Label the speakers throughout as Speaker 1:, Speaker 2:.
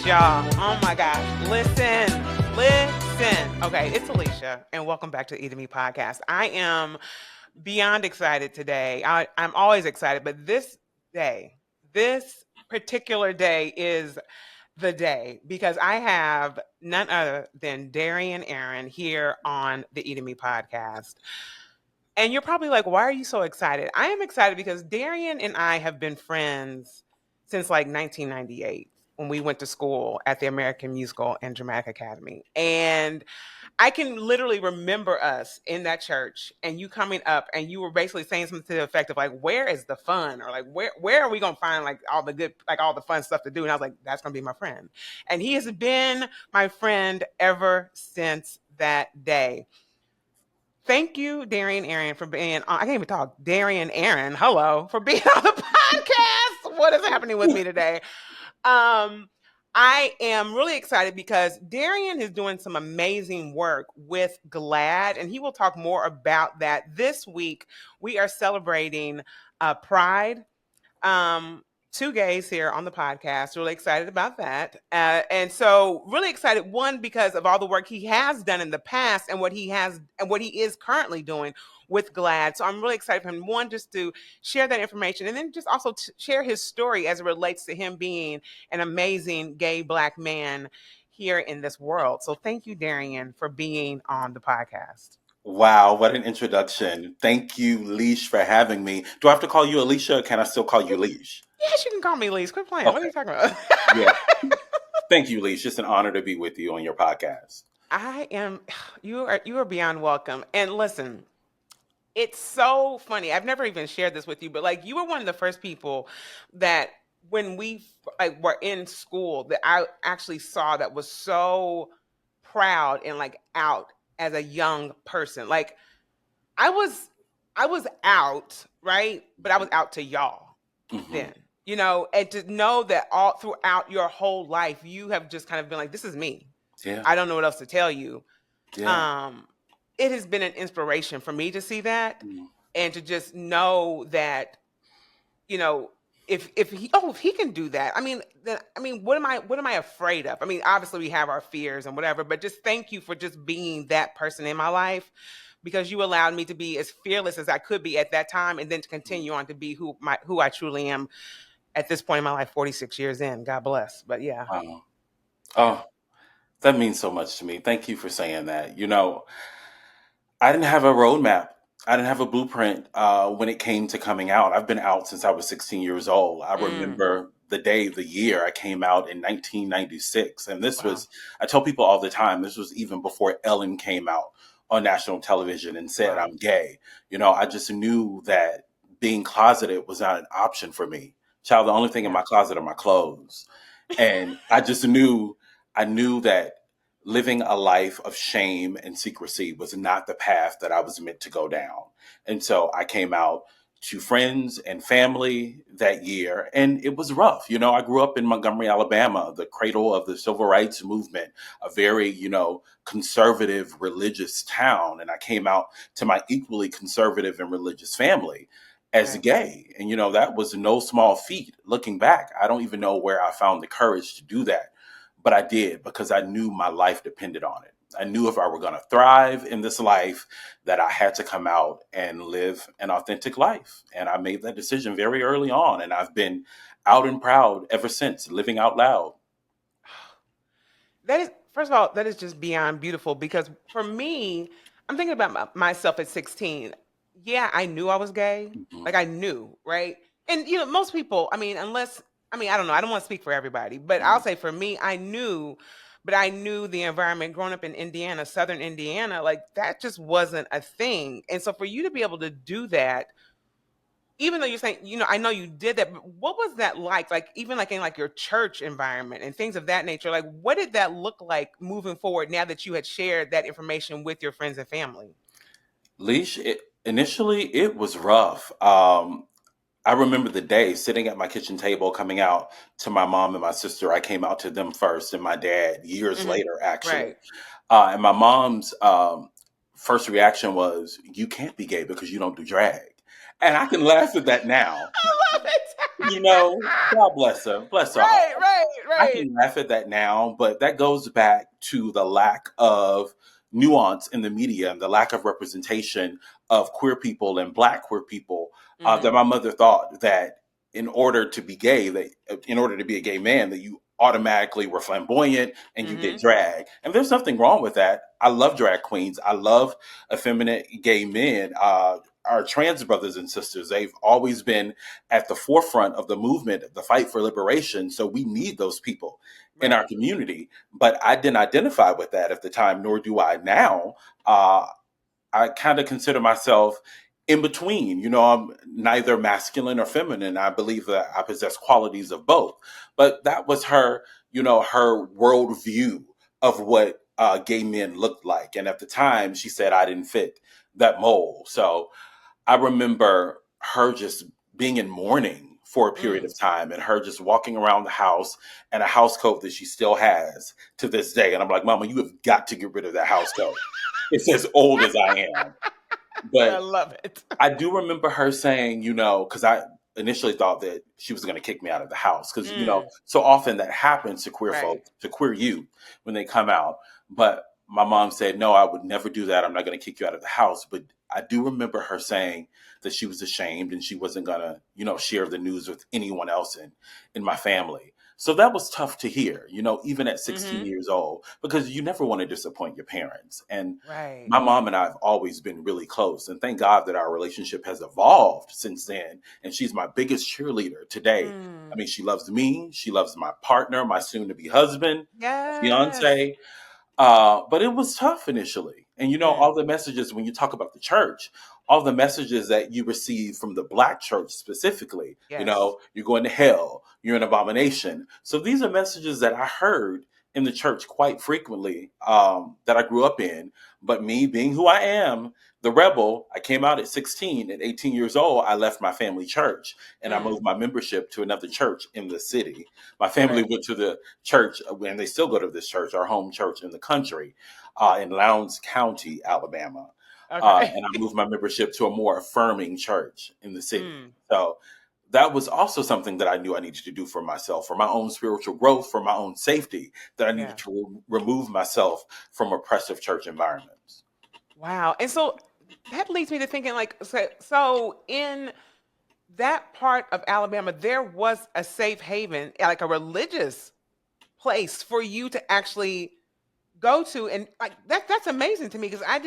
Speaker 1: y'all. Oh my gosh. Listen. Okay, it's Alicia, and welcome back to the Eat Me podcast. I am beyond excited today. I'm always excited, but this particular day is the day because I have none other than Darian Aaron here on the Eat Me podcast. And you're probably like, why are you so excited? I am excited because Darian and I have been friends since like 1998 when we went to school at the American Musical and Dramatic Academy. And I can literally remember us in that church and you coming up and you were basically saying something to the effect of like, where is the fun? Or like, where are we going to find like all the good, like all the fun stuff to do? And I was like, that's going to be my friend. And he has been my friend ever since that day. Thank you, Darian Aaron, for being on. I can't even talk. Darian Aaron, hello, for being on the podcast. What is happening with me today? I am really excited because Darian is doing some amazing work with GLAAD, and he will talk more about that. This week, we are celebrating Pride. Two gays here on the podcast. Really excited about that. And so really excited, one, because of all the work he has done in the past and what he is currently doing with GLAAD. So I'm really excited for him, one, just to share that information and then just also share his story as it relates to him being an amazing gay Black man here in this world. So thank you, Darian, for being on the podcast.
Speaker 2: Wow, what an introduction. Thank you, Leash, for having me. Do I have to call you Alicia or can I still call you Leash?
Speaker 1: Yes, you can call me Leash. Quit playing. Okay. What are you talking about?
Speaker 2: Yeah. Thank you, Leash. It's an honor to be with you on your podcast.
Speaker 1: You are beyond welcome. And listen, it's so funny. I've never even shared this with you, but like you were one of the first people that when we like were in school that I actually saw that was so proud and like out as a young person. Like I was out, right? But I was out to y'all then. You know, and to know that all throughout your whole life, you have just kind of been like, this is me.
Speaker 2: Yeah.
Speaker 1: I don't know what else to tell you.
Speaker 2: Yeah.
Speaker 1: It has been an inspiration for me to see that and to just know that, you know, if he can do that, what am I afraid of? I mean, obviously we have our fears and whatever, but just thank you for just being that person in my life because you allowed me to be as fearless as I could be at that time and then to continue on to be who I truly am at this point in my life, 46 years in. God bless. But yeah.
Speaker 2: Wow. Oh, that means so much to me. Thank you for saying that. You know, I didn't have a roadmap. I didn't have a blueprint when it came to coming out. I've been out since I was 16 years old. I remember the year I came out in 1996. And this was, I tell people all the time, this was even before Ellen came out on national television and said, I'm gay. You know, I just knew that being closeted was not an option for me. Child, the only thing in my closet are my clothes. And I knew that living a life of shame and secrecy was not the path that I was meant to go down. And so I came out to friends and family that year, and it was rough. You know, I grew up in Montgomery, Alabama, the cradle of the civil rights movement, a very, you know, conservative religious town. And I came out to my equally conservative and religious family as gay. And, you know, that was no small feat. Looking back, I don't even know where I found the courage to do that. But I did because I knew my life depended on it. I knew if I were going to thrive in this life that I had to come out and live an authentic life. And I made that decision very early on. And I've been out and proud ever since, living out loud.
Speaker 1: That is, first of all, that is just beyond beautiful because for me, I'm thinking about myself at 16. Yeah, I knew I was gay. Like I knew, right? And, you know, most people, I don't know. I don't want to speak for everybody, but I'll say for me, I knew the environment growing up in Indiana, Southern Indiana, like that just wasn't a thing. And so for you to be able to do that, even though you're saying, you know, I know you did that, but what was that like? Like even like in like your church environment and things of that nature, like what did that look like moving forward now that you had shared that information with your friends and family?
Speaker 2: Leash, initially it was rough. I remember the day sitting at my kitchen table, coming out to my mom and my sister. I came out to them first and my dad years later, actually. And my mom's first reaction was, you can't be gay because you don't do drag. And I can laugh at that now.
Speaker 1: I love it.
Speaker 2: God bless her. Bless her heart.
Speaker 1: Right, right,
Speaker 2: I
Speaker 1: right.
Speaker 2: can laugh at that now, but that goes back to the lack of nuance in the media and the lack of representation of queer people and Black queer people.
Speaker 1: Mm-hmm.
Speaker 2: That my mother thought that in order to be gay, that in order to be a gay man, that you automatically were flamboyant and you
Speaker 1: Mm-hmm.
Speaker 2: did drag. And there's nothing wrong with that. I love drag queens. I love effeminate gay men. Our trans brothers and sisters, they've always been at the forefront of the movement, the fight for liberation. So we need those people in our
Speaker 1: Right.
Speaker 2: community. But I didn't identify with that at the time, nor do I now. Uh, I kind of consider myself in between. I'm neither masculine or feminine. I believe that I possess qualities of both. But that was her, her worldview of what gay men looked like. And at the time, she said I didn't fit that mold. So I remember her just being in mourning for a period
Speaker 1: Mm.
Speaker 2: of time and her just walking around the house and a house coat that she still has to this day. And I'm like, Mama, you have got to get rid of that house coat. It's as old as I am.
Speaker 1: I
Speaker 2: But
Speaker 1: love it.
Speaker 2: I do remember her saying, because I initially thought that she was going to kick me out of the house because,
Speaker 1: Mm.
Speaker 2: so often that happens to queer
Speaker 1: Right.
Speaker 2: folks, to queer youth when they come out. But my mom said, no, I would never do that. I'm not going to kick you out of the house. But I do remember her saying that she was ashamed and she wasn't going to, share the news with anyone else in my family. So that was tough to hear, even at 16
Speaker 1: Mm-hmm.
Speaker 2: years old, because you never want to disappoint your parents. And
Speaker 1: Right.
Speaker 2: my mom and I have always been really close. And thank God that our relationship has evolved since then. And she's my biggest cheerleader today. I
Speaker 1: Mm.
Speaker 2: mean, she loves me. She loves my partner, my soon to be husband,
Speaker 1: Yes.
Speaker 2: fiance. But it was tough initially. And
Speaker 1: Mm.
Speaker 2: all the messages, when you talk about the church, all the messages that you receive from the Black church specifically,
Speaker 1: Yes.
Speaker 2: you're going to hell, you're an abomination. So these are messages that I heard in the church quite frequently, that I grew up in. But me being who I am, the rebel, I came out at 16. At 18 years old, I left my family church and I
Speaker 1: Mm.
Speaker 2: moved my membership to another church in the city. My family
Speaker 1: Right.
Speaker 2: went to the church, and they still go to this church, our home church in the country, in Lowndes County, Alabama.
Speaker 1: Okay.
Speaker 2: And I moved my membership to a more affirming church in the city.
Speaker 1: Mm.
Speaker 2: So that was also something that I knew I needed to do for myself, for my own spiritual growth, for my own safety, that I needed
Speaker 1: Yeah.
Speaker 2: to remove myself from oppressive church environments.
Speaker 1: Wow. And so that leads me to thinking like, so in that part of Alabama, there was a safe haven, like a religious place for you to actually go to. And like that's amazing to me because I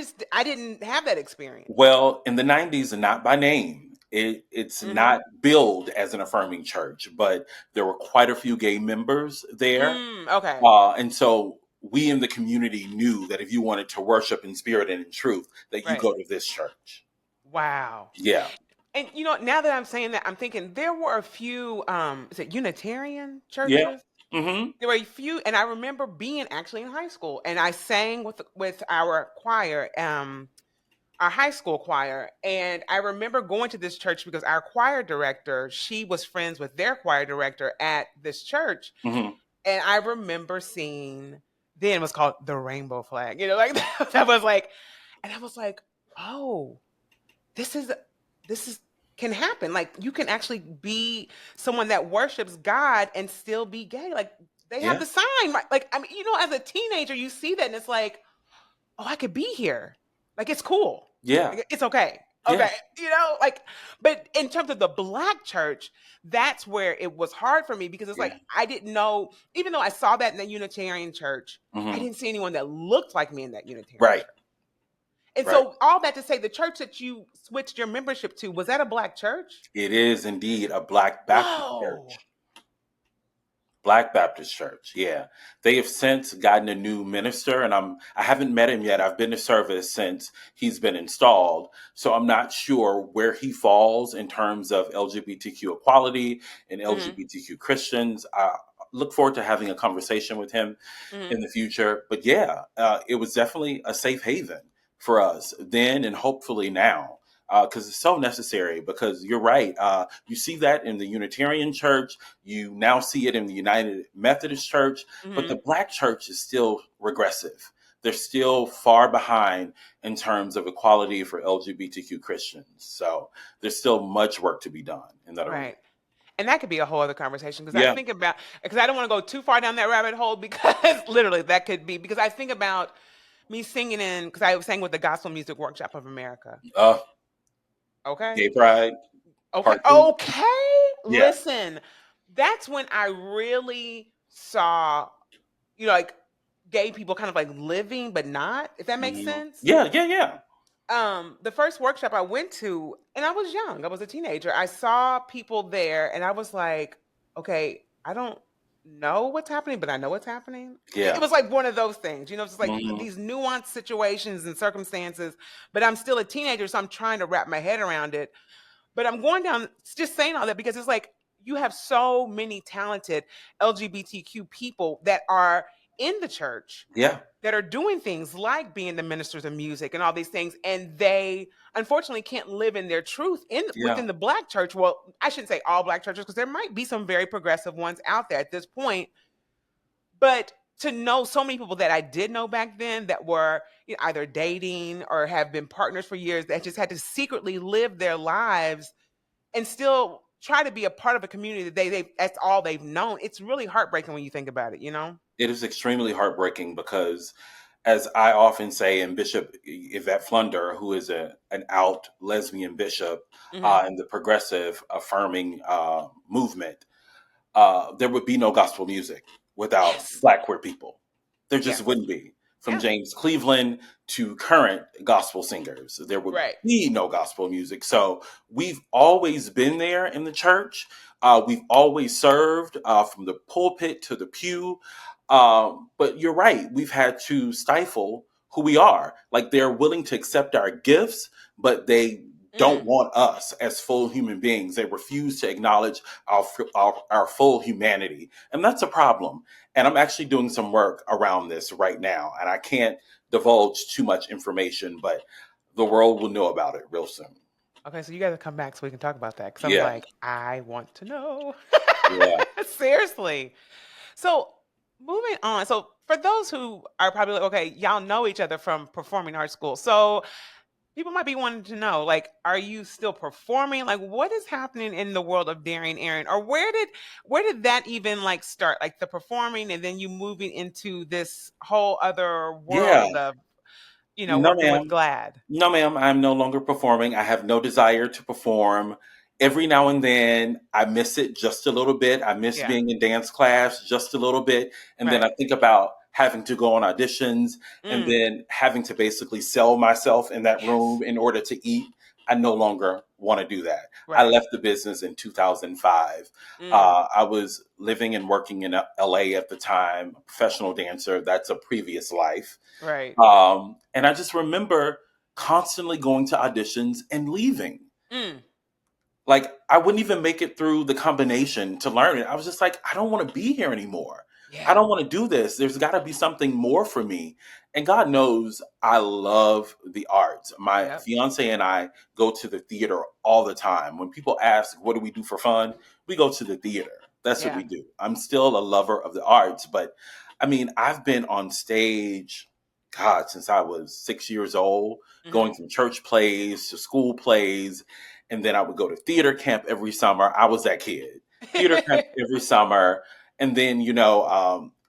Speaker 1: didn't have that experience.
Speaker 2: Well, in the 90s, and not by name, it's
Speaker 1: Mm-hmm.
Speaker 2: not billed as an affirming church, but there were quite a few gay members there.
Speaker 1: Okay.
Speaker 2: And so we in the community knew that if you wanted to worship in spirit and in truth, that you
Speaker 1: Right.
Speaker 2: go to this church.
Speaker 1: Wow.
Speaker 2: Yeah.
Speaker 1: And now that I'm saying that, I'm thinking there were a few is it Unitarian
Speaker 2: Yeah.
Speaker 1: churches?
Speaker 2: Hmm.
Speaker 1: There were a few, and I remember being actually in high school, and I sang with our choir, our high school choir, and I remember going to this church because our choir director, she was friends with their choir director at this church,
Speaker 2: Hmm.
Speaker 1: and I remember seeing then it was called the rainbow flag, like that was like, and I was like, oh, this is this is can happen. Like you can actually be someone that worships God and still be gay. Like they have
Speaker 2: Yeah.
Speaker 1: the sign. Like I mean, as a teenager, you see that and it's like, oh, I could be here. Like it's cool.
Speaker 2: Yeah.
Speaker 1: Like, it's okay.
Speaker 2: Yeah.
Speaker 1: Okay. Like, but in terms of the Black church, that's where it was hard for me because it's like
Speaker 2: Yeah.
Speaker 1: I didn't know, even though I saw that in the Unitarian church, I
Speaker 2: Hmm.
Speaker 1: didn't see anyone that looked like me in that Unitarian
Speaker 2: Right.
Speaker 1: church. And
Speaker 2: Right.
Speaker 1: so all that to say, the church that you switched your membership to, was that a Black church?
Speaker 2: It is indeed a Black Baptist
Speaker 1: Whoa.
Speaker 2: church. Black Baptist Church, yeah. They have since gotten a new minister, and I haven't met him yet. I've been to service since he's been installed, so I'm not sure where he falls in terms of LGBTQ equality and
Speaker 1: Hmm.
Speaker 2: LGBTQ Christians. I look forward to having a conversation with him
Speaker 1: Hmm.
Speaker 2: in the future. But yeah, it was definitely a safe haven for us then and hopefully now. Because it's so necessary. Because you're right, you see that in the Unitarian Church, you now see it in the United Methodist Church, but the
Speaker 1: Hmm.
Speaker 2: Black church is still regressive. They're still far behind in terms of equality for LGBTQ Christians. So there's still much work to be done in that arena.
Speaker 1: Right. And that could be a whole other conversation because I
Speaker 2: Yeah.
Speaker 1: think about, because I don't want to go too far down that rabbit hole because literally that could be, because I think about me singing in, because I sang with the Gospel Music Workshop of America.
Speaker 2: Uh,
Speaker 1: Okay.
Speaker 2: Gay Pride
Speaker 1: Okay.
Speaker 2: Part 2.
Speaker 1: Okay.
Speaker 2: Yeah.
Speaker 1: Listen, that's when I really saw, like gay people kind of like living, but not, if that makes
Speaker 2: Mhm.
Speaker 1: sense.
Speaker 2: Yeah, yeah, yeah.
Speaker 1: The first workshop I went to, and I was young, I was a teenager. I saw people there and I was like, okay, I don't know what's happening, but I know what's happening. It
Speaker 2: Yeah.
Speaker 1: was like one of those things, it's just like
Speaker 2: Mhm.
Speaker 1: these nuanced situations and circumstances, but I'm still a teenager, so I'm trying to wrap my head around it. But I'm going down, just saying all that because it's like you have so many talented LGBTQ people that are in the church
Speaker 2: Yeah.
Speaker 1: that are doing things like being the ministers of music and all these things, and they unfortunately can't live in their truth
Speaker 2: Yeah.
Speaker 1: within the Black church. Well, I shouldn't say all Black churches because there might be some very progressive ones out there at this point, but to know so many people that I did know back then that were either dating or have been partners for years that just had to secretly live their lives and still try to be a part of a community that they that's all they've known. It's really heartbreaking when you think about it.
Speaker 2: It is extremely heartbreaking because, as I often say, and Bishop Yvette Flunder, who is an out lesbian bishop
Speaker 1: Hmm.
Speaker 2: in the progressive affirming movement, there would be no gospel music without
Speaker 1: Yes.
Speaker 2: Black queer people. There just
Speaker 1: Yes.
Speaker 2: wouldn't be. From
Speaker 1: Yeah.
Speaker 2: James Cleveland to current gospel singers, there would
Speaker 1: Right.
Speaker 2: be no gospel music. So we've always been there in the church. We've always served from the pulpit to the pew. But you're right. We've had to stifle who we are. Like they're willing to accept our gifts, but they don't
Speaker 1: Mm.
Speaker 2: want us as full human beings. They refuse to acknowledge our full humanity. And that's a problem. And I'm actually doing some work around this right now. And I can't divulge too much information, but the world will know about it real soon.
Speaker 1: Okay, so you got to come back so we can talk about that because I'm
Speaker 2: Yeah.
Speaker 1: like, I want to know.
Speaker 2: Yeah.
Speaker 1: Seriously. So moving on. So for those who are probably like, okay, y'all know each other from performing arts school. So people might be wanting to know, like, are you still performing? Like, what is happening in the world of Darian Aaron? Or where did that even like start? Like the performing and then you moving into this whole other
Speaker 2: Yeah.
Speaker 1: world of,
Speaker 2: No,
Speaker 1: working with
Speaker 2: ma'am.
Speaker 1: GLAAD.
Speaker 2: No, ma'am. I'm no longer performing. I have no desire to perform. Every now and then, I miss it just a little bit. I miss
Speaker 1: Yeah.
Speaker 2: being in dance class just a little bit. And then I
Speaker 1: Right.
Speaker 2: think about having to go on auditions and
Speaker 1: Mm.
Speaker 2: then having to basically sell myself in that room
Speaker 1: Yes.
Speaker 2: in order to eat. I no longer want to do that. I
Speaker 1: Right.
Speaker 2: left the business in 2005.
Speaker 1: Mm.
Speaker 2: I was living and working in LA at the time, a professional dancer. That's a previous life.
Speaker 1: Right.
Speaker 2: And I just remember constantly going to auditions and leaving.
Speaker 1: Mm.
Speaker 2: Like I wouldn't even make it through the combination to learn it. I was just like, I don't want to be here anymore. I
Speaker 1: Yeah.
Speaker 2: don't want to do this. There's got to be something more for me. And God knows I love the arts. My
Speaker 1: Yep.
Speaker 2: fiance and I go to the theater all the time. When people ask, what do we do for fun? We go to the theater. That's what
Speaker 1: Yeah.
Speaker 2: we do. I'm still a lover of the arts, but I mean, I've been on stage, God, since I was 6 years old,
Speaker 1: Hmm.
Speaker 2: going from church plays to school plays. And then I would go to theater camp every summer. I was that kid. Theater camp every summer. And then,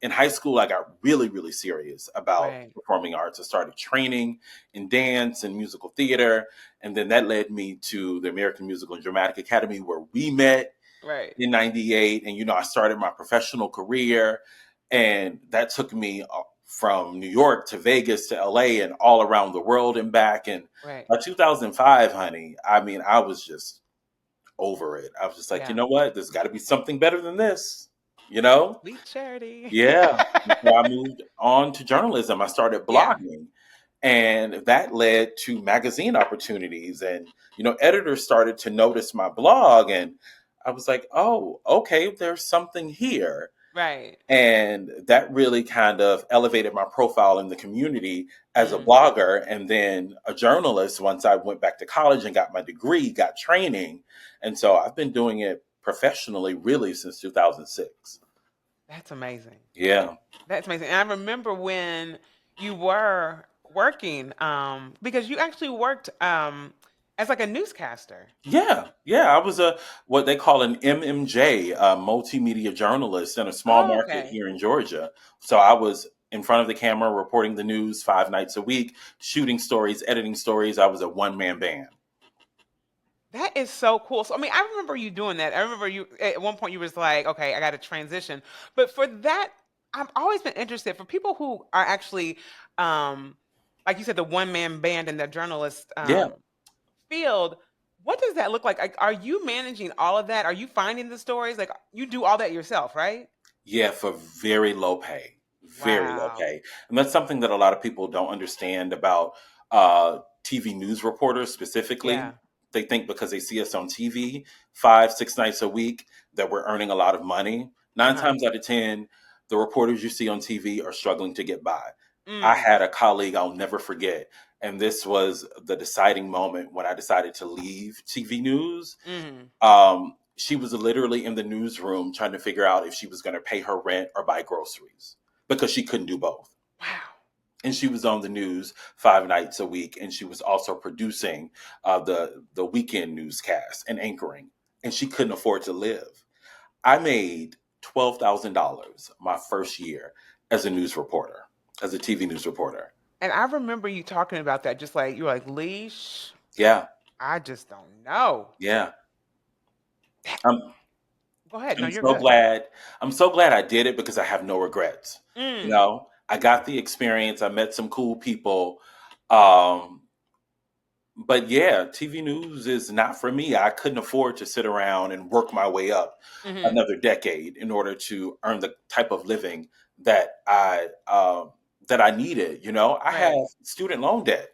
Speaker 2: in high school, I got really, really serious about
Speaker 1: Right.
Speaker 2: performing arts. I started training in dance and musical theater. And then that led me to the American Musical and Dramatic Academy, where we met
Speaker 1: Right.
Speaker 2: in 98. And, I started my professional career. And that took me from New York to Vegas to LA and all around the world and back. And
Speaker 1: Right.
Speaker 2: by 2005, honey, I mean, I was just over it. I was just like, you
Speaker 1: Yeah.
Speaker 2: know what? There's got to be something better than this, you know?
Speaker 1: Sweet charity.
Speaker 2: Yeah. And so I moved on to journalism. I started
Speaker 1: Yeah.
Speaker 2: blogging, and that led to magazine opportunities. And, editors started to notice my blog. And I was like, oh, okay, there's something here.
Speaker 1: Right.
Speaker 2: And that really kind of elevated my profile in the community as a
Speaker 1: Mm.
Speaker 2: blogger and then a journalist once I went back to college and got my degree, got training. And so I've been doing it professionally really since 2006.
Speaker 1: That's amazing.
Speaker 2: Yeah.
Speaker 1: That's amazing. And I remember when you were working, because you actually worked As like a newscaster.
Speaker 2: Yeah, yeah. I was a what they call an MMJ, a multimedia journalist in a small
Speaker 1: Oh,
Speaker 2: market
Speaker 1: okay.
Speaker 2: here in Georgia. So I was in front of the camera reporting the news 5 nights a week, shooting stories, editing stories. I was a one-man band.
Speaker 1: That is so cool. So, I mean, I remember you doing that. I remember you at one point you was like, okay, I got to transition. But for that, I've always been interested for people who are actually, um, like you said, the one man band and the journalist
Speaker 2: Yeah.
Speaker 1: field. What does that look like? Are you managing all of that? Are you finding the stories? Like you do all that yourself, right?
Speaker 2: Yeah, for very low pay, very low
Speaker 1: Wow.
Speaker 2: pay. And that's something that a lot of people don't understand about TV news reporters specifically.
Speaker 1: Yeah.
Speaker 2: They think because they see us on TV 5, 6 nights a week that we're earning a lot of money.
Speaker 1: Uh
Speaker 2: Nine
Speaker 1: huh.
Speaker 2: times out of 10, the reporters you see on TV are struggling to get by. I
Speaker 1: Mm.
Speaker 2: had a colleague I'll never forget, and this was the deciding moment when I decided to leave TV news.
Speaker 1: Mm.
Speaker 2: She was literally in the newsroom trying to figure out if she was going to pay her rent or buy groceries because she couldn't do both.
Speaker 1: Wow.
Speaker 2: And she was on the news 5 nights a week, and she was also producing the weekend newscast and anchoring, and she couldn't afford to live. I made $12,000 my first year as a news reporter, as a TV news reporter.
Speaker 1: And I remember you talking about that, just like you're like, leash.
Speaker 2: Yeah,
Speaker 1: I just don't know.
Speaker 2: yeah. I'm
Speaker 1: Go ahead. No,
Speaker 2: I'm
Speaker 1: you're
Speaker 2: so
Speaker 1: good.
Speaker 2: glad. I'm so glad I did it because I have no regrets. You
Speaker 1: Mm.
Speaker 2: know, I got the experience. I met some cool people. Um, but yeah, TV news is not for me. I couldn't afford to sit around and work my way up
Speaker 1: Mhm.
Speaker 2: another decade in order to earn the type of living that I needed. You know, I have
Speaker 1: Right.
Speaker 2: student loan debt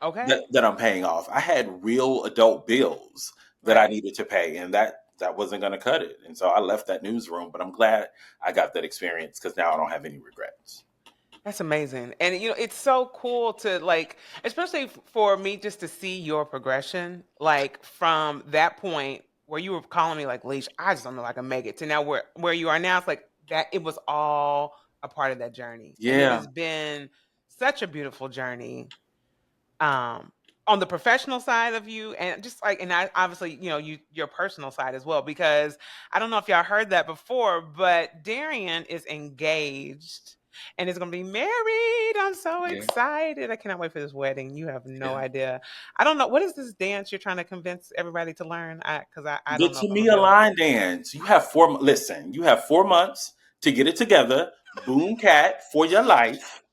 Speaker 1: Okay.
Speaker 2: that I'm paying off. I had real adult bills that I
Speaker 1: Right.
Speaker 2: needed to pay, and that wasn't going to cut it. And so I left that newsroom. But I'm glad I got that experience because now I don't have any regrets.
Speaker 1: That's amazing. And it's so cool to like, especially for me just to see your progression, like from that point where you were calling me like leash, I just don't know if I can make it to now where you are now. It's like that it was all a part of that journey. And it
Speaker 2: Yeah,
Speaker 1: has been such a beautiful journey. um on the professional side of you and just like and I obviously your personal side as well because I don't know if y'all heard that before but Darian is engaged and is going to be married. I'm so
Speaker 2: yeah,
Speaker 1: excited. I cannot wait for this wedding. You have no
Speaker 2: yeah.
Speaker 1: idea. I don't know what is this dance you're trying to convince everybody to learn because I
Speaker 2: The
Speaker 1: don't know if I'm gonna
Speaker 2: Tamia
Speaker 1: be able
Speaker 2: line dance. You have listen, you have 4 months to get it together. Boom cat for your life.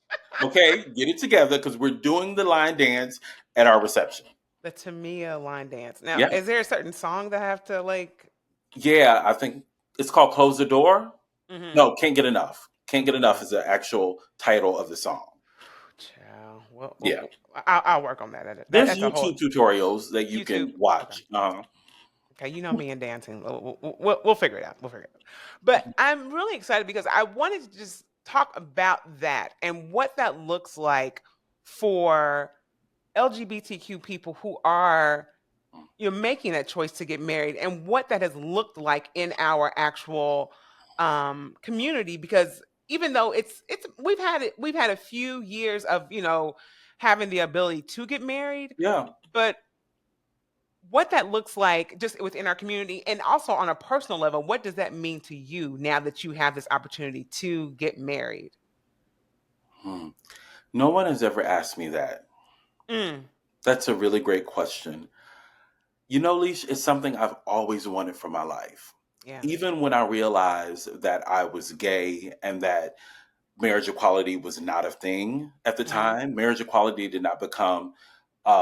Speaker 2: Okay, get it together because we're doing the line dance at our reception.
Speaker 1: the Tamia line dance. Now
Speaker 2: Yeah.
Speaker 1: is there a certain song that I have to like?
Speaker 2: Yeah, I think it's called Close the Door.
Speaker 1: Hmm.
Speaker 2: No, Can't Get Enough. Can't Get Enough
Speaker 1: Okay.
Speaker 2: is the actual title of the song.
Speaker 1: Child. Well,
Speaker 2: Yeah.
Speaker 1: I'll work on that.
Speaker 2: There's
Speaker 1: That's a whole
Speaker 2: YouTube tutorials that you
Speaker 1: YouTube.
Speaker 2: can
Speaker 1: Okay.
Speaker 2: watch.
Speaker 1: Okay. You know me and dancing. We'll figure it out. We'll figure it out. But I'm really excited because I wanted to just talk about that and what that looks like for LGBTQ people who are you're making that choice to get married and what that has looked like in our actual community because even though it's we've had a few years of having the ability to get married
Speaker 2: Yeah.
Speaker 1: but what that looks like just within our community and also on a personal level what does that mean to you now that you have this opportunity to get married?
Speaker 2: Hmm. No one has ever asked me that.
Speaker 1: Mm,
Speaker 2: That's a really great question. You know, Leash, it's something I've always wanted for my life.
Speaker 1: yeah.
Speaker 2: Even when I realized that I was gay and that marriage equality was not a thing at the
Speaker 1: Hmm.
Speaker 2: time, marriage equality did not become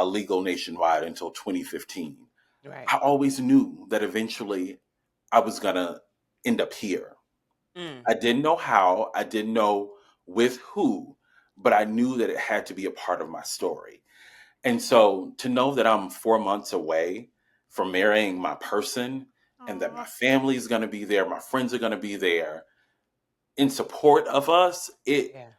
Speaker 2: legal nationwide until 2015.
Speaker 1: Right.
Speaker 2: I always knew that eventually I was going to end up here.
Speaker 1: Mm,
Speaker 2: I didn't know how, I didn't know with who, but I knew that it had to be a part of my story. And so to know that I'm 4 months away from marrying my person and that my
Speaker 1: aw,
Speaker 2: family is going to be there, my friends are going to be there in support of us,
Speaker 1: yeah.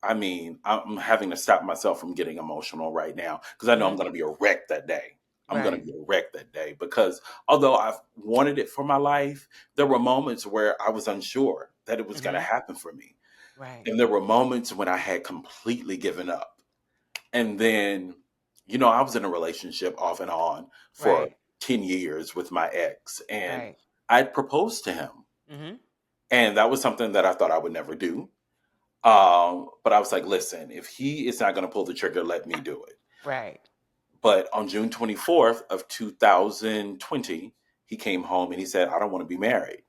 Speaker 2: I mean, I'm having to stop myself from getting emotional right now because I know I'm
Speaker 1: Hmm.
Speaker 2: going to be a wreck that day. I'm going to
Speaker 1: Right.
Speaker 2: be a wreck that day because although I've wanted it for my life, there were moments where I was unsure that it was going to
Speaker 1: Hmm.
Speaker 2: happen for me.
Speaker 1: Right.
Speaker 2: And there were moments when I had completely given up. And then I was in a relationship off and on for
Speaker 1: Right.
Speaker 2: 10 years with my ex, and
Speaker 1: Right.
Speaker 2: I'd proposed to him.
Speaker 1: Mm-hmm.
Speaker 2: And that was something that I thought I would never do. But I was like, listen, if he is not going to pull the trigger, let me do it.
Speaker 1: Right.
Speaker 2: But on June 24th of 2020, he came home and he said, I don't want to be married.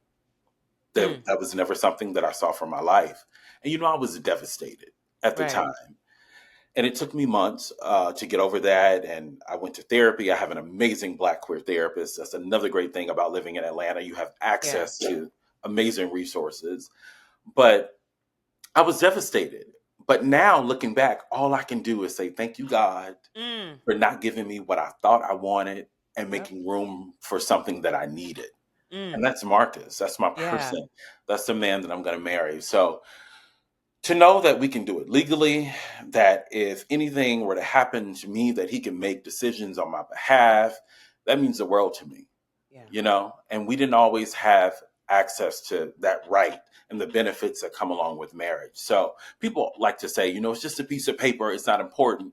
Speaker 1: Mm.
Speaker 2: That was never something that I saw for my life. And, I was devastated at the
Speaker 1: Right.
Speaker 2: time. And it took me months to get over that. And I went to therapy. I have an amazing Black queer therapist. That's another great thing about living in Atlanta. You have
Speaker 1: Yeah.
Speaker 2: access to amazing resources. But I was devastated. But now looking back, all I can do is say, thank you, God,
Speaker 1: Mm.
Speaker 2: for not giving me what I thought I wanted and
Speaker 1: Yep.
Speaker 2: making room for something that I needed.
Speaker 1: Mm.
Speaker 2: And that's Marcus. That's my
Speaker 1: Yeah.
Speaker 2: person. That's the man that I'm going to marry. So to know that we can do it legally, that if anything were to happen to me, that he can make decisions on my behalf, that means the world to me,
Speaker 1: Yeah.
Speaker 2: And we didn't always have access to that right and the benefits that come along with marriage. So people like to say, it's just a piece of paper, it's not important.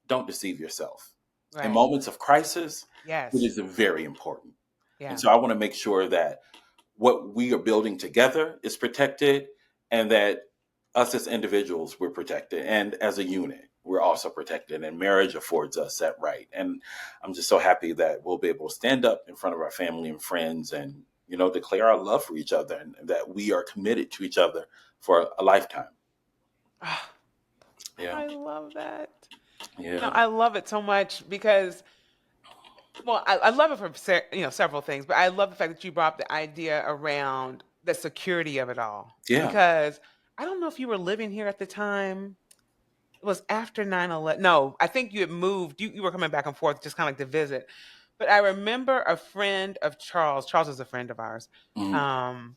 Speaker 2: Don't deceive yourself. In
Speaker 1: Right.
Speaker 2: moments of crisis, it
Speaker 1: Yes.
Speaker 2: is very important. And
Speaker 1: Yeah.
Speaker 2: so I want to make sure that what we are building together is protected, and that us as individuals, we're protected, and as a unit we're also protected, and marriage affords us that right. And I'm just so happy that we'll be able to stand up in front of our family and friends and declare our love for each other, and that we are committed to each other for a lifetime.
Speaker 1: Ah,
Speaker 2: Yeah.
Speaker 1: I love that.
Speaker 2: Yeah.
Speaker 1: I love it so much because, well, I love it for several things, but I love the fact that you brought up the idea around the security of it all.
Speaker 2: Yeah.
Speaker 1: Because I don't know if you were living here at the time. It was after 9/11. No, I think you had moved. You were coming back and forth just kind of like to visit. But I remember a friend of Charles. Charles is a friend of ours.
Speaker 2: Mm,
Speaker 1: Um,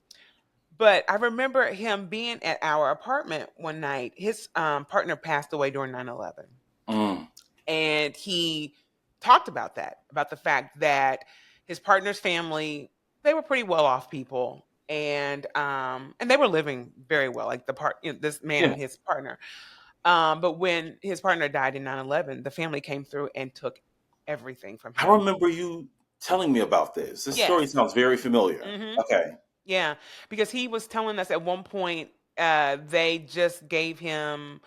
Speaker 1: but I remember him being at our apartment one night. His partner passed away during 9/11,
Speaker 2: mm,
Speaker 1: and he talked about that, about the fact that his partner's family, they were pretty well off people, and they were living very well, like this man
Speaker 2: yeah.
Speaker 1: and his partner. But when his partner died in 9/11, the family came through and took everything from
Speaker 2: I
Speaker 1: him.
Speaker 2: remember you telling me about this. This story
Speaker 1: Yes.
Speaker 2: sounds very familiar.
Speaker 1: Hmm.
Speaker 2: Okay.
Speaker 1: Yeah, because he was telling us at one point, they just gave him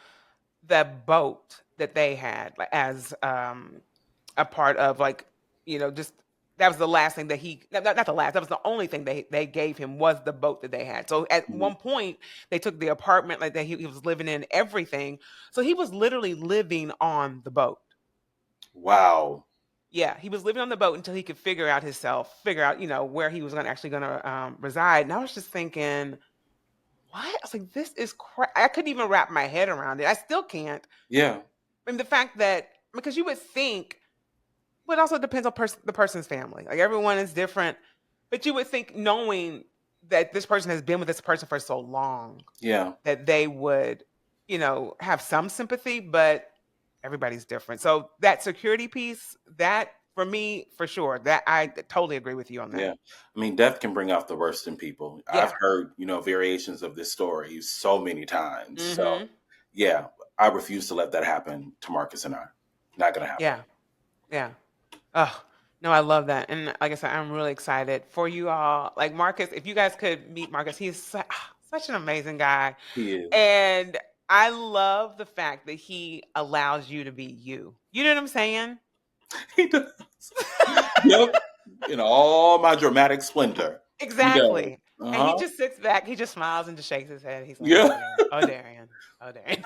Speaker 1: the boat that they had, like, as a part of, like, just that was the last thing that not the last, that was the only thing they gave him, was the boat that they had. So at
Speaker 2: Mhm.
Speaker 1: one point they took the apartment, like, that he was living in, everything. So he was literally living on the boat.
Speaker 2: Wow.
Speaker 1: Yeah, he was living on the boat until he could figure out, where he was gonna reside. And I was just thinking, what? I was like, this is I couldn't even wrap my head around it. I still can't.
Speaker 2: Yeah.
Speaker 1: And the fact that, because you would think, but also depends on the person's family. Like, everyone is different, but you would think, knowing that this person has been with this person for so long,
Speaker 2: Yeah.
Speaker 1: that they would, have some sympathy, but everybody's different. So that security piece, that for me, for sure, that I totally agree with you on that.
Speaker 2: Yeah. I mean, death can bring out the worst in people. I've
Speaker 1: Yeah.
Speaker 2: heard, variations of this story so many times. So,
Speaker 1: Mhm.
Speaker 2: yeah, I refuse to let that happen to Marcus and I. Not going to happen.
Speaker 1: Yeah. Yeah. Oh, no, I love that. And like I said, I'm really excited for you all. Like, Marcus, if you guys could meet Marcus, he's such an amazing guy.
Speaker 2: He is.
Speaker 1: And I love the fact that he allows you to be you. You know what I'm saying?
Speaker 2: He does. Yep. In all my dramatic splendor. He does.
Speaker 1: Exactly. And he
Speaker 2: Uh-huh.
Speaker 1: just sits back, he just smiles and just shakes his head. He's like, "Oh,
Speaker 2: Yeah.
Speaker 1: Darian. Oh, Darian. Oh, Darian."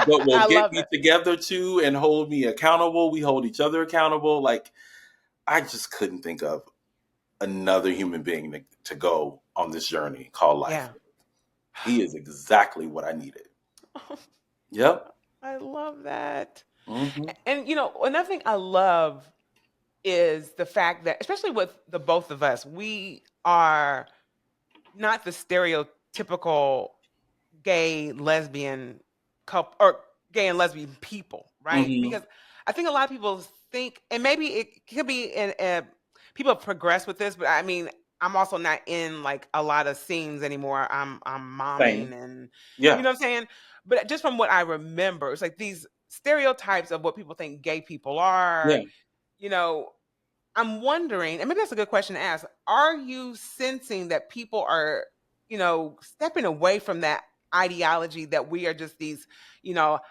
Speaker 2: But will
Speaker 1: I
Speaker 2: get
Speaker 1: love
Speaker 2: me
Speaker 1: it.
Speaker 2: together too and hold me accountable. We hold each other accountable. Like, I just couldn't think of another human being to go on this journey called life.
Speaker 1: Yeah.
Speaker 2: He is exactly what I needed. Yep.
Speaker 1: I love that.
Speaker 2: Hmm.
Speaker 1: And another thing I love is the fact that, especially with the both of us, we are not the stereotypical gay lesbian couple, or gay and lesbian people, right?
Speaker 2: Hmm.
Speaker 1: Because I think a lot of people think, and maybe it could be people have progressed with this, but I mean, I'm also not in, like, a lot of scenes anymore. I'm momming,
Speaker 2: Same.
Speaker 1: and you
Speaker 2: Yeah.
Speaker 1: know what I'm saying. But just from what I remember, it's like these stereotypes of what people think gay people
Speaker 2: Yeah.
Speaker 1: are, you know, I'm wondering, and maybe that's a good question to ask. Are you sensing that people are, stepping away from that ideology that we are just these,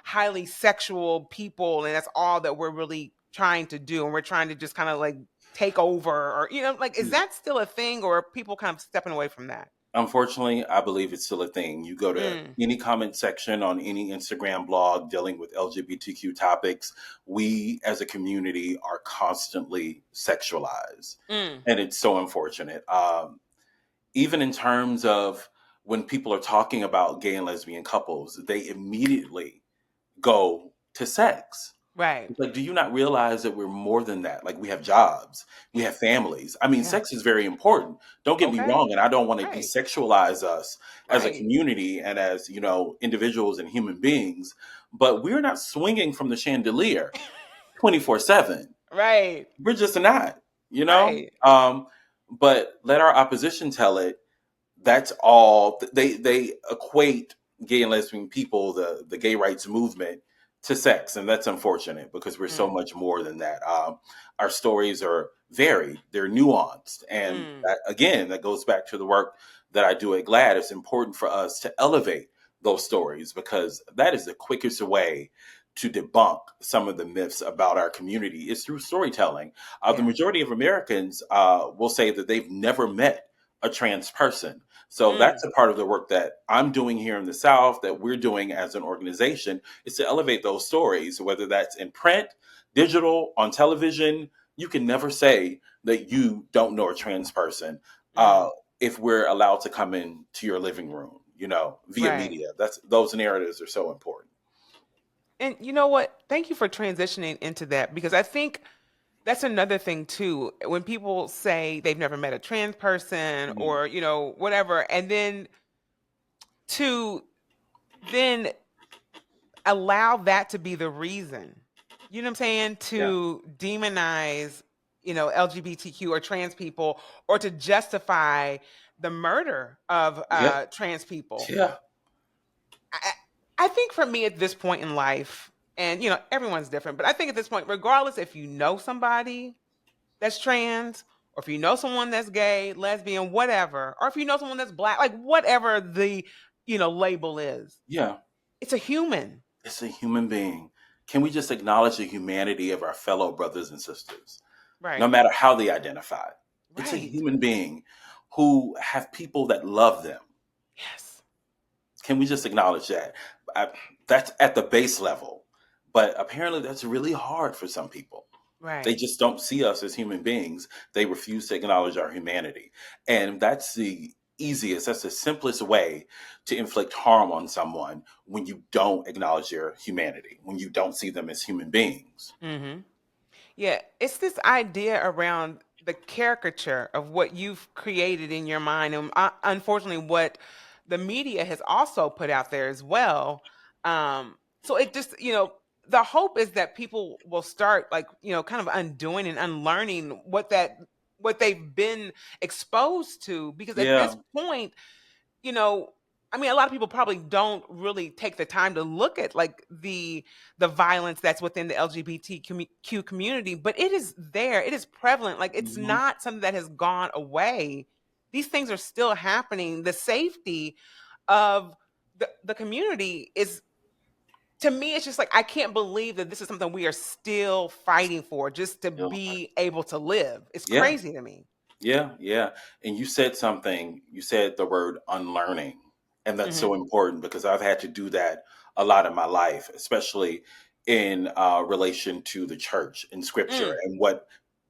Speaker 1: highly sexual people and that's all that we're really trying to do and we're trying to just kind of like take over or, like, is that still a thing or are people kind of stepping away from that?
Speaker 2: Unfortunately, I believe it's still a thing. You go to
Speaker 1: Mm,
Speaker 2: any comment section on any Instagram blog dealing with LGBTQ topics, we as a community are constantly sexualized.
Speaker 1: mm,
Speaker 2: And it's so unfortunate. Even in terms of when people are talking about gay and lesbian couples, they immediately go to sex.
Speaker 1: right.
Speaker 2: It's like, do you not realize that we're more than that? Like, we have jobs, we have families. I mean,
Speaker 1: Yeah.
Speaker 2: sex is very important. Don't get me
Speaker 1: Okay.
Speaker 2: wrong, and I don't want to
Speaker 1: Right.
Speaker 2: desexualize us as a
Speaker 1: Right.
Speaker 2: community and as, individuals and human beings, but we're not swinging from the chandelier 24/7.
Speaker 1: Right.
Speaker 2: We're just not, you know?
Speaker 1: Right.
Speaker 2: Um, but let our opposition tell it. That's all they equate gay and lesbian people, the gay rights movement, to sex, and that's unfortunate because we're so
Speaker 1: Mm,
Speaker 2: much more than that. Our stories are varied, they're nuanced, and
Speaker 1: mm,
Speaker 2: that, again, that goes back to the work that I do at GLAAD. It's important for us to elevate those stories because that is the quickest way to debunk some of the myths about our community is through storytelling. The
Speaker 1: yeah.
Speaker 2: majority of Americans will say that they've never met a trans person. So
Speaker 1: Mm,
Speaker 2: that's a part of the work that I'm doing here in the South, that we're doing as an organization, is to elevate those stories, whether that's in print, digital, on television. You can never say that you don't know a trans person uh,
Speaker 1: mm,
Speaker 2: if we're allowed to come into your living room, via
Speaker 1: right.
Speaker 2: media. Those narratives are so important.
Speaker 1: And you know what? Thank you for transitioning into that because I think that's another thing too. When people say they've never met a trans person
Speaker 2: Mhm.
Speaker 1: or, whatever, and then to then allow that to be the reason, you know what I'm saying,
Speaker 2: Yeah.
Speaker 1: to demonize, LGBTQ or trans people or to justify the murder of
Speaker 2: Yeah.
Speaker 1: trans people.
Speaker 2: Yeah.
Speaker 1: I, I think for me at this point in life, and everyone's different, but I think at this point, regardless if you know somebody that's trans, or if you know someone that's gay, lesbian, whatever, or if you know someone that's black, like whatever the label is,
Speaker 2: Yeah.
Speaker 1: it's a human.
Speaker 2: It's a human being. Can we just acknowledge the humanity of our fellow brothers and sisters, no
Speaker 1: Right.
Speaker 2: matter how they identify? It's a
Speaker 1: Right.
Speaker 2: human being who have people that love them.
Speaker 1: Yes.
Speaker 2: Can we just acknowledge that? I, that's at the base level. But apparently, that's really hard for some people. They
Speaker 1: Right.
Speaker 2: just don't see us as human beings. They refuse to acknowledge our humanity. And that's that's the simplest way to inflict harm on someone when you don't acknowledge their humanity, when you don't see them as human beings.
Speaker 1: Mm-hmm. Yeah, it's this idea around the caricature of what you've created in your mind, and unfortunately, what the media has also put out there as well. So it just, the hope is that people will start, like, kind of undoing and unlearning what they've been exposed to, because at
Speaker 2: Yeah.
Speaker 1: this point, you know, I mean, a lot of people probably don't really take the time to look at like the violence that's within the LGBTQ community, but it is there. It is prevalent. Like it's
Speaker 2: Mhm.
Speaker 1: not something that has gone away. These things are still happening. The safety of the community is, to me, it's just like I can't believe that this is something we are still fighting for just to
Speaker 2: Yeah.
Speaker 1: be able to live. It's
Speaker 2: Yeah.
Speaker 1: crazy to me.
Speaker 2: Yeah, yeah. And you said something, you said the word unlearning. And that's
Speaker 1: Hmm.
Speaker 2: so important because I've had to do that a lot in my life, especially in relation to the church and scripture
Speaker 1: Mm,
Speaker 2: and what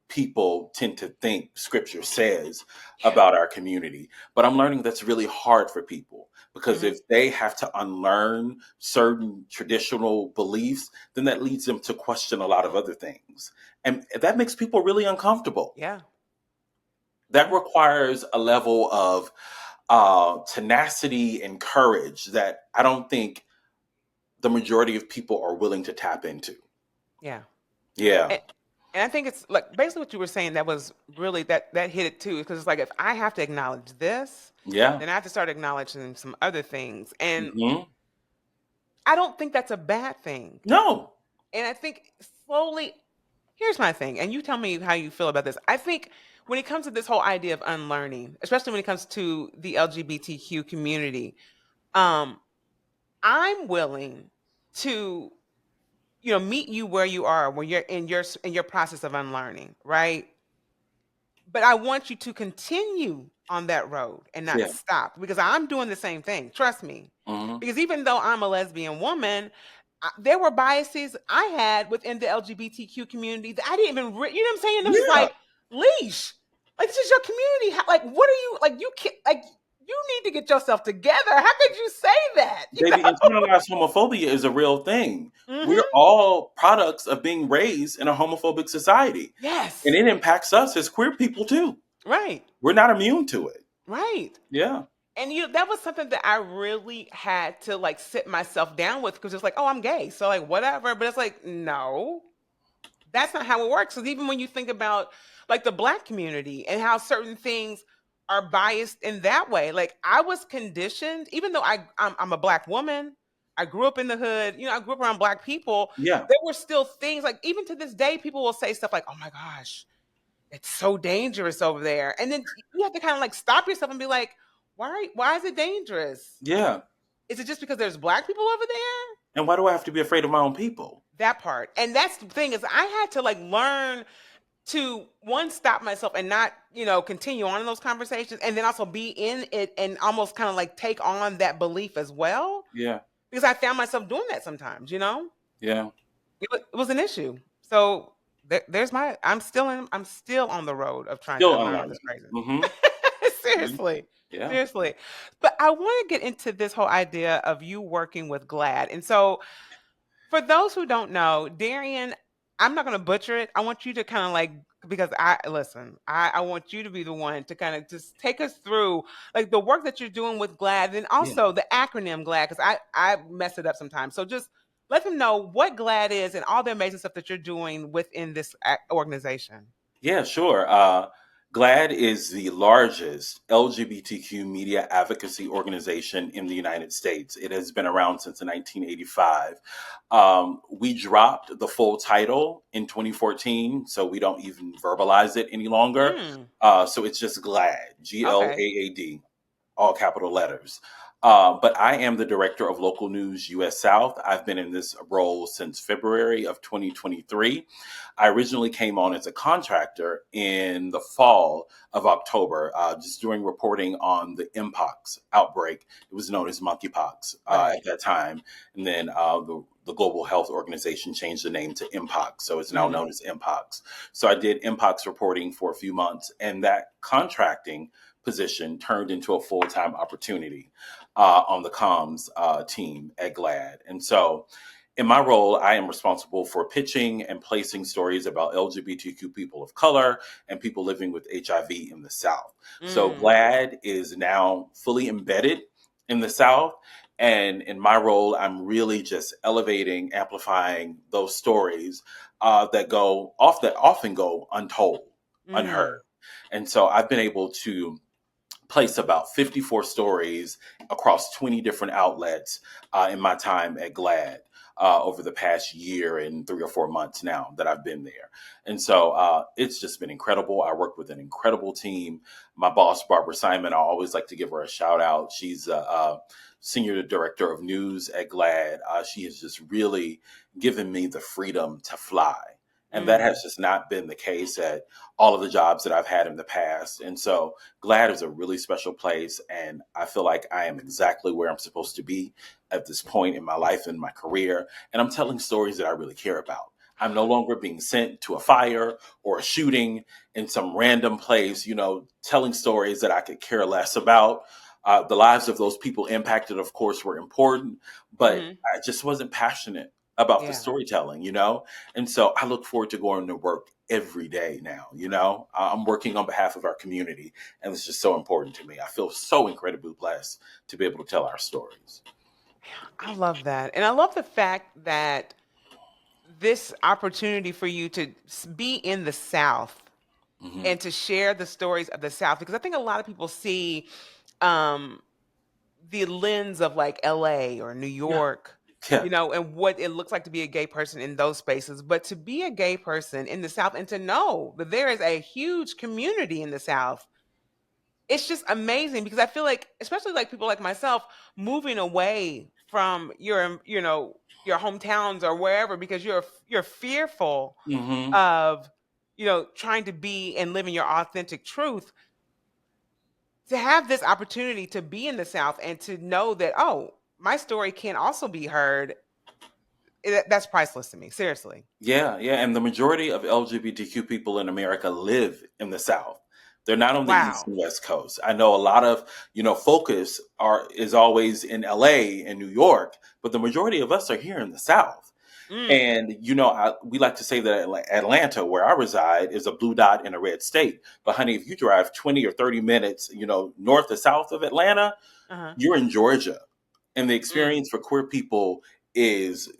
Speaker 2: people tend to think scripture says
Speaker 1: yeah.
Speaker 2: about our community. But I'm learning that's really hard for people because
Speaker 1: Hmm.
Speaker 2: if they have to unlearn certain traditional beliefs, then that leads them to question a lot of other things. And that makes people really uncomfortable.
Speaker 1: Yeah.
Speaker 2: That
Speaker 1: Yeah.
Speaker 2: requires a level of tenacity and courage that I don't think the majority of people are willing to tap into.
Speaker 1: Yeah.
Speaker 2: Yeah,
Speaker 1: And, and I think it's like basically what you were saying that was really that hit it too, because it's like if I have to acknowledge this,
Speaker 2: yeah,
Speaker 1: then I have to start acknowledging some other things. And
Speaker 2: hmm
Speaker 1: I don't think that's a bad thing.
Speaker 2: no,
Speaker 1: And I think slowly, here's my thing, and you tell me how you feel about this. I think when it comes to this whole idea of unlearning, especially when it comes to the LGBTQ community, um, I'm willing to, meet you where you are when you're in your process of unlearning, right? But I want you to continue on that road and not
Speaker 2: Yeah.
Speaker 1: stop, because I'm doing the same thing. Trust me.
Speaker 2: Hmm.
Speaker 1: Because even though I'm a lesbian woman, there were biases I had within the LGBTQ community that I didn't even, you know what I'm saying? It was
Speaker 2: Yeah.
Speaker 1: like, leash, like, this is your community. Like, what are you, like, you can't, like, you need to get yourself together. How could you say that?
Speaker 2: Baby, internalized homophobia is a real thing. We're
Speaker 1: Hmm.
Speaker 2: all products of being raised in a homophobic society. And
Speaker 1: Yes.
Speaker 2: it impacts us as queer people too.
Speaker 1: Right.
Speaker 2: We're not immune to it.
Speaker 1: Right.
Speaker 2: Yeah.
Speaker 1: And that was something that I really had to like sit myself down with, because it's like, oh, I'm gay, so like whatever. But it's like, no, that's not how it works. Because even when you think about like the Black community and how certain things are biased in that way, like I was conditioned, even though I'm a Black woman, I grew up in the hood, I grew up around Black people.
Speaker 2: Yeah.
Speaker 1: There were still things like, even to this day, people will say stuff like, "Oh my gosh, it's so dangerous over there," and then you have to kind of like stop yourself and be like, why is it dangerous?
Speaker 2: Yeah.
Speaker 1: Is it just because there's Black people over there?
Speaker 2: And why do I have to be afraid of my own people?
Speaker 1: That part. And that's the thing, is I had to like learn to, one, stop myself and not, continue on in those conversations, and then also be in it and almost kind of like take on that belief as well,
Speaker 2: Yeah.
Speaker 1: because I found myself doing that sometimes.
Speaker 2: Yeah.
Speaker 1: It was an issue. So there's I'm still on the road of trying to
Speaker 2: Still
Speaker 1: unlearn all this
Speaker 2: unlearning.
Speaker 1: crazy.
Speaker 2: Hmm.
Speaker 1: Seriously.
Speaker 2: Yeah.
Speaker 1: Seriously. But I want to get into this whole idea of you working with GLAAD. And so, for those who don't know, Darian, I'm not going to butcher it. I want you to kind of like, because I want you to be the one to kind of just take us through like the work that you're doing with GLAAD, and
Speaker 2: Yeah.
Speaker 1: also the acronym GLAAD, because I mess it up sometimes. So just let them know what GLAAD is and all the amazing stuff that you're doing within this organization.
Speaker 2: Yeah, sure. GLAAD is the largest LGBTQ media advocacy organization in the United States. It has been around since 1985. We dropped the full title in 2014, so we don't even verbalize it any longer.
Speaker 1: Mm,
Speaker 2: So it's just GLAAD,
Speaker 1: okay.
Speaker 2: GLAAD, all capital letters. But I am the director of local news US South. I've been in this role since February of 2023. I originally came on as a contractor in the fall of October, just doing reporting on the Mpox outbreak. It was known as monkeypox
Speaker 1: Right.
Speaker 2: at that time. And then the Global Health Organization changed the name to Mpox. So it's now
Speaker 1: Hmm.
Speaker 2: known as Mpox. So I did Mpox reporting for a few months, and that contracting position turned into a full-time opportunity on the comms team at GLAAD. And so in my role, I am responsible for pitching and placing stories about LGBTQ people of color and people living with HIV in the South. So
Speaker 1: Mm,
Speaker 2: GLAAD is now fully embedded in the South. And in my role, I'm really just elevating, amplifying those stories that often go untold,
Speaker 1: mm,
Speaker 2: unheard. And so I've been able to place about 54 stories across 20 different outlets in my time at GLAAD over the past year and 3 or 4 months now that I've been there. And so it's just been incredible. I work with an incredible team. My boss, Barbara Simon, I always like to give her a shout out. She's a senior director of news at GLAAD. She has just really given me the freedom to fly. And that
Speaker 1: mm.
Speaker 2: has just not been the case at all of the jobs that I've had in the past. And so GLAAD is a really special place, and I feel like I am exactly where I'm supposed to be at this point in my life and my career. And I'm telling stories that I really care about. I'm no longer being sent to a fire or a shooting in some random place, telling stories that I could care less about. The lives of those people impacted, of course, were important, but
Speaker 1: Mhm.
Speaker 2: I just wasn't passionate about the
Speaker 1: Yeah.
Speaker 2: storytelling. And so I look forward to going to work every day now. I'm working on behalf of our community, and it's just so important to me. I feel so incredibly blessed to be able to tell our stories.
Speaker 1: I love that. And I love the fact that this opportunity for you to be in the South
Speaker 2: Hmm.
Speaker 1: and to share the stories of the South, because I think a lot of people see um the lens of like LA or New
Speaker 2: Yeah,
Speaker 1: York,
Speaker 2: Yeah.
Speaker 1: and what it looks like to be a gay person in those spaces. But to be a gay person in the South and to know that there is a huge community in the South, it's just amazing because I feel like, especially like people like myself, moving away from your hometowns or wherever because you're fearful
Speaker 2: Hmm.
Speaker 1: of trying to be and living your authentic truth. To have this opportunity to be in the South and to know that, oh, my story can also be heard, that's priceless to me. Seriously.
Speaker 2: Yeah, yeah. And the majority of LGBTQ people in America live in the South. They're not on the East
Speaker 1: Wow.
Speaker 2: and West Coast. I know a lot of, focus is always in LA and New York, but the majority of us are here in the South.
Speaker 1: Mm,
Speaker 2: And we like to say that Atlanta, where I reside, is a blue dot in a red state. But honey, if you drive 20 or 30 minutes, north or south of Atlanta,
Speaker 1: uh-huh.
Speaker 2: you're in Georgia. And the
Speaker 1: Mm,
Speaker 2: experience for queer people is,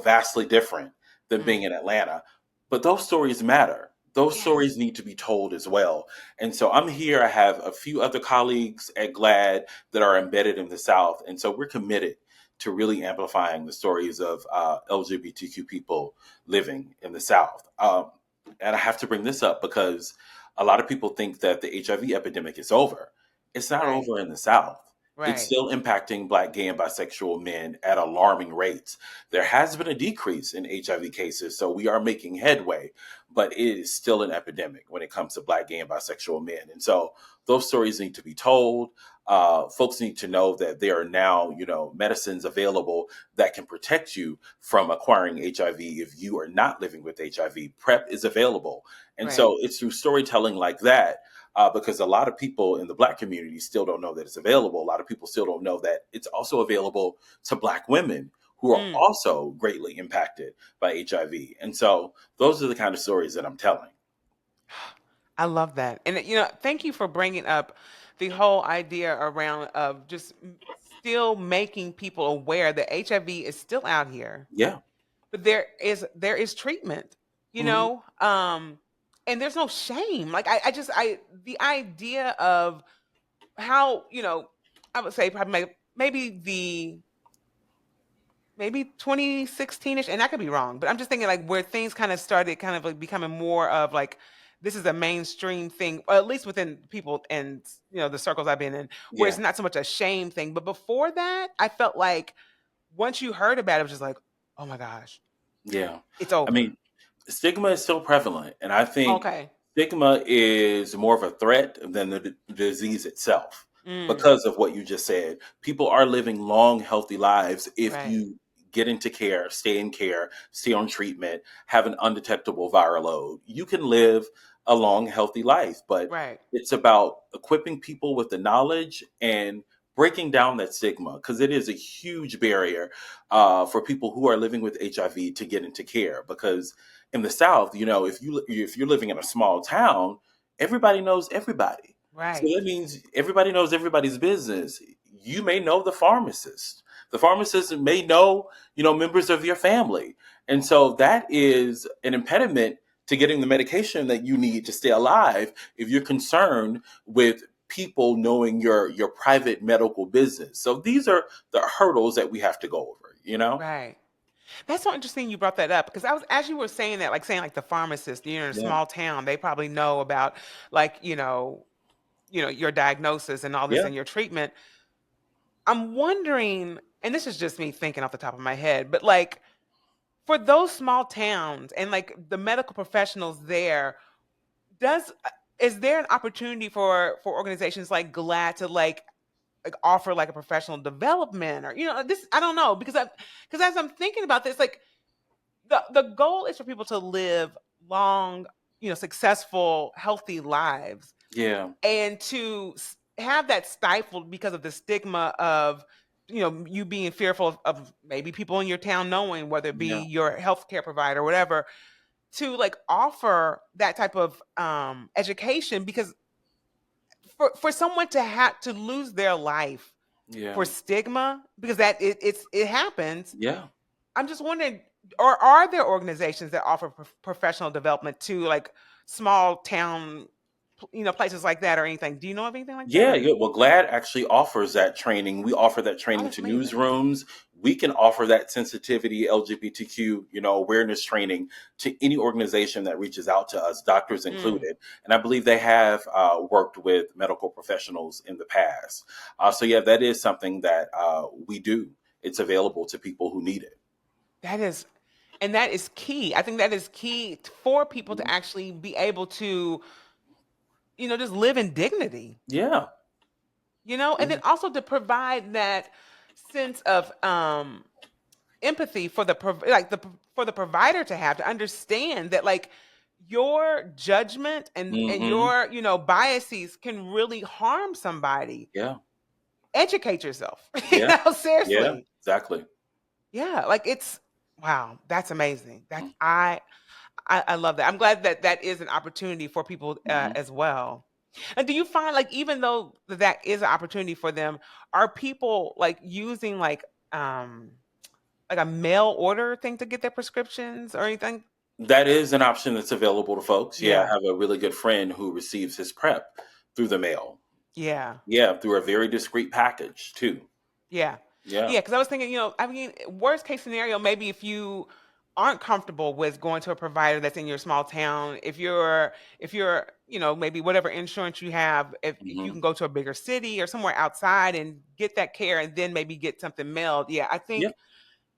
Speaker 2: vastly different than
Speaker 1: mm.
Speaker 2: being in Atlanta. But those stories matter. Those
Speaker 1: Yes.
Speaker 2: stories need to be told as well. And so I'm here. I have a few other colleagues at GLAAD that are embedded in the South. And so we're committed to really amplifying the stories of LGBTQ people living in the South. And I have to bring this up because a lot of people think that the HIV epidemic is over. It's not
Speaker 1: Right.
Speaker 2: over in the South. It's
Speaker 1: Right.
Speaker 2: still impacting Black, gay, and bisexual men at alarming rates. There has been a decrease in HIV cases, so we are making headway, but it is still an epidemic when it comes to Black, gay, and bisexual men. And so those stories need to be told. Folks need to know that there are now, medicines available that can protect you from acquiring HIV if you are not living with HIV. PrEP is available. And
Speaker 1: Right.
Speaker 2: so it's through storytelling like that because a lot of people in the Black community still don't know that it's available. A lot of people still don't know that it's also available to Black women who are
Speaker 1: Mm.
Speaker 2: also greatly impacted by HIV. And so those are the kind of stories that I'm telling.
Speaker 1: I love that. And thank you for bringing up the whole idea around of just still making people aware that HIV is still out here,
Speaker 2: Yeah.
Speaker 1: but there is treatment, you
Speaker 2: Hmm.
Speaker 1: know? And there's no shame. Like I the idea of how, I would say probably maybe maybe 2016ish, and I could be wrong, but I'm just thinking like where things kind of started kind of like becoming more of like this is a mainstream thing, or at least within people and the circles I've been in, where it's
Speaker 2: Yeah.
Speaker 1: not so much a shame thing. But before that, I felt like once you heard about it, it was just like, oh my gosh,
Speaker 2: Yeah.
Speaker 1: it's
Speaker 2: I
Speaker 1: over.
Speaker 2: mean, stigma is still prevalent. And I think
Speaker 1: Okay.
Speaker 2: stigma is more of a threat than the disease itself
Speaker 1: Mm,
Speaker 2: because of what you just said. People are living long, healthy lives if
Speaker 1: right.
Speaker 2: you get into care, stay on treatment, have an undetectable viral load. You can live a long, healthy life, but
Speaker 1: Right.
Speaker 2: it's about equipping people with the knowledge and breaking down that stigma because it is a huge barrier for people who are living with HIV to get into care. Because in the South, if you're living in a small town, everybody knows everybody. So
Speaker 1: Right.
Speaker 2: that means everybody knows everybody's business. You may know the pharmacist. The pharmacist may know, members of your family. And so that is an impediment to getting the medication that you need to stay alive if you're concerned with people knowing your private medical business. So these are the hurdles that we have to go over.
Speaker 1: Right. That's so interesting you brought that up because I was as you were saying that, like saying like the pharmacist, in a
Speaker 2: Yeah.
Speaker 1: small town, they probably know about like, your diagnosis and all this
Speaker 2: Yeah.
Speaker 1: and your treatment. I'm wondering, and this is just me thinking off the top of my head, but like for those small towns and like the medical professionals there, does is there an opportunity for organizations like GLAAD to like offer like a professional development or this I don't know because as I'm thinking about this like the goal is for people to live long, successful, healthy lives
Speaker 2: Yeah.
Speaker 1: and to have that stifled because of the stigma of you being fearful of maybe people in your town knowing whether it be
Speaker 2: Yeah.
Speaker 1: your healthcare provider or whatever to like offer that type of education because for someone to have to lose their life for
Speaker 2: Yeah.
Speaker 1: stigma because that it happens.
Speaker 2: Yeah.
Speaker 1: I'm just wondering, or are there organizations that offer professional development to like small town, places like that or anything? Do you know of anything like that?
Speaker 2: Yeah,
Speaker 1: Or
Speaker 2: yeah. Well, GLAAD actually offers that training. We offer that
Speaker 1: oh,
Speaker 2: training
Speaker 1: that's
Speaker 2: to
Speaker 1: amazing.
Speaker 2: newsrooms. we can offer that sensitivity, LGBTQ, awareness training to any organization that reaches out to us, doctors included. And I believe they have worked with medical professionals in the past. So yeah, that is something that we do. It's available to people who need it.
Speaker 1: That is key. I think that is key for people to
Speaker 2: Mhm.
Speaker 1: actually be able to, just live in dignity.
Speaker 2: Yeah.
Speaker 1: And then also to provide that sense of empathy for for the provider to have, to understand that, like, your judgment and
Speaker 2: Hmm.
Speaker 1: your biases can really harm somebody.
Speaker 2: Yeah.
Speaker 1: Educate yourself.
Speaker 2: Yeah. Yeah.
Speaker 1: Seriously.
Speaker 2: Exactly.
Speaker 1: Yeah, like, it's wow, that's amazing.
Speaker 2: Mm-hmm.
Speaker 1: I love that. I'm glad that that is an opportunity for people as well. And do you find, like, even though that is an opportunity for them, are people like using like a mail order thing to get their prescriptions or anything?
Speaker 2: That is an option that's available to folks. Yeah,
Speaker 1: Yeah.
Speaker 2: I have a really good friend who receives his prep through the mail.
Speaker 1: Yeah.
Speaker 2: Yeah, through a very discreet package too.
Speaker 1: Yeah.
Speaker 2: Yeah.
Speaker 1: Yeah, because I was thinking, I mean, worst case scenario, maybe if you aren't comfortable with going to a provider that's in your small town, if you're, maybe whatever insurance you have, if you
Speaker 2: Hmm.
Speaker 1: can go to a bigger city or somewhere outside and get that care and then maybe get something mailed. Yeah, I
Speaker 2: Yeah.
Speaker 1: think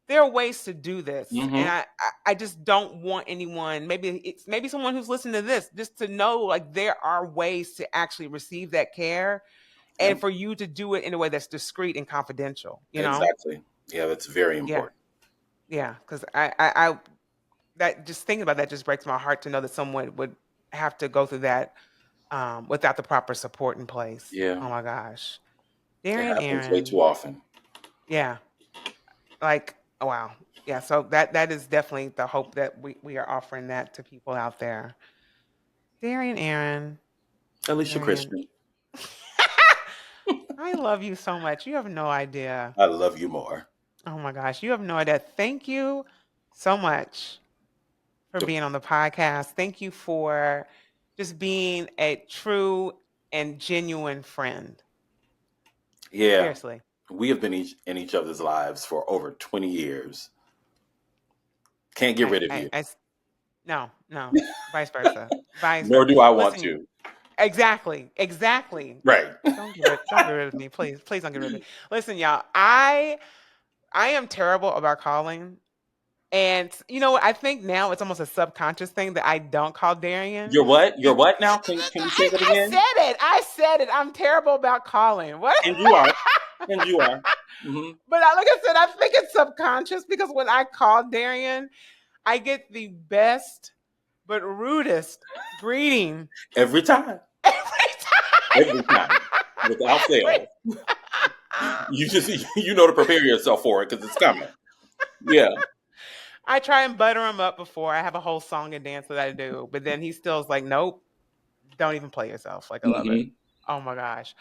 Speaker 1: there are ways to do this. And
Speaker 2: Hmm.
Speaker 1: I just don't want anyone, maybe someone who's listening to this, just to know, like, there are ways to actually receive that care,
Speaker 2: Yeah.
Speaker 1: and for you to do it in a way that's discreet and confidential.
Speaker 2: Exactly. Yeah, that's very
Speaker 1: Yeah.
Speaker 2: important.
Speaker 1: Yeah. Because I that just thinking about that just breaks my heart, to know that someone would have to go through that without the proper support in place.
Speaker 2: Yeah,
Speaker 1: Oh my gosh.
Speaker 2: it
Speaker 1: Darian
Speaker 2: happens way
Speaker 1: Aaron.
Speaker 2: too often.
Speaker 1: Yeah. Like, oh, wow. Yeah. So that is definitely the hope, that we are offering that to people out there. Darian Aaron.
Speaker 2: Alicia
Speaker 1: Darian.
Speaker 2: Christian,
Speaker 1: I love you so much. You have no idea.
Speaker 2: I love you more.
Speaker 1: Oh my gosh. You have no idea. Thank you so much for being on the podcast. Thank you for just being a true and genuine friend.
Speaker 2: Yeah,
Speaker 1: Seriously.
Speaker 2: we have been in each other's lives for over 20 years. Can't get rid of you.
Speaker 1: No, no, vice versa. Vice
Speaker 2: Nor
Speaker 1: versa.
Speaker 2: do I want
Speaker 1: Listen,
Speaker 2: to.
Speaker 1: exactly, exactly.
Speaker 2: Right.
Speaker 1: Don't get rid of me, please. Please don't get rid of me. Listen, y'all, I am terrible about calling. And you know what? I think now it's almost a subconscious thing that I don't call Darian.
Speaker 2: You're what? You're
Speaker 1: Be-
Speaker 2: what now? Can you say that
Speaker 1: I
Speaker 2: again?
Speaker 1: said it. I said it. I'm terrible about calling. What?
Speaker 2: And you are. And you are. Hmm.
Speaker 1: But like I said, I think it's subconscious, because when I call Darian, I get the best but rudest greeting
Speaker 2: Every time.
Speaker 1: every
Speaker 2: Every
Speaker 1: time.
Speaker 2: time. Without
Speaker 1: Every-
Speaker 2: fail. You just to prepare yourself for it because it's coming. Yeah.
Speaker 1: I try and butter him up before. I have a whole song and dance that I do, but then he still's like, nope, don't even play yourself. Like, I love it.
Speaker 2: Hmm.
Speaker 1: Oh my gosh.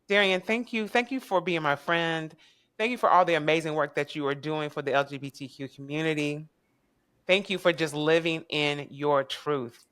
Speaker 1: Darian, thank you. Thank you for being my friend. Thank you for all the amazing work that you are doing for the LGBTQ community. Thank you for just living in your truth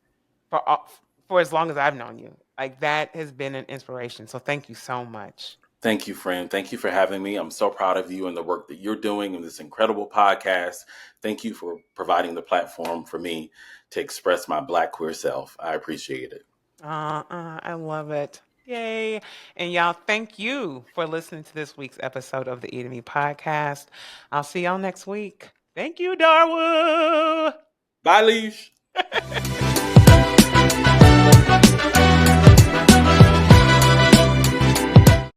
Speaker 1: for as long as I've known you. Like, that has been an inspiration. So thank you so much.
Speaker 2: Thank you, friend. Thank you for having me. I'm so proud of you and the work that you're doing in this incredible podcast. Thank you for providing the platform for me to express my Black queer self. I appreciate it.
Speaker 1: I love it. Yay. And y'all, thank you for listening to this week's episode of the Eat Me podcast. I'll see y'all next week. Thank you, Darwoo.
Speaker 2: Bye, Leash.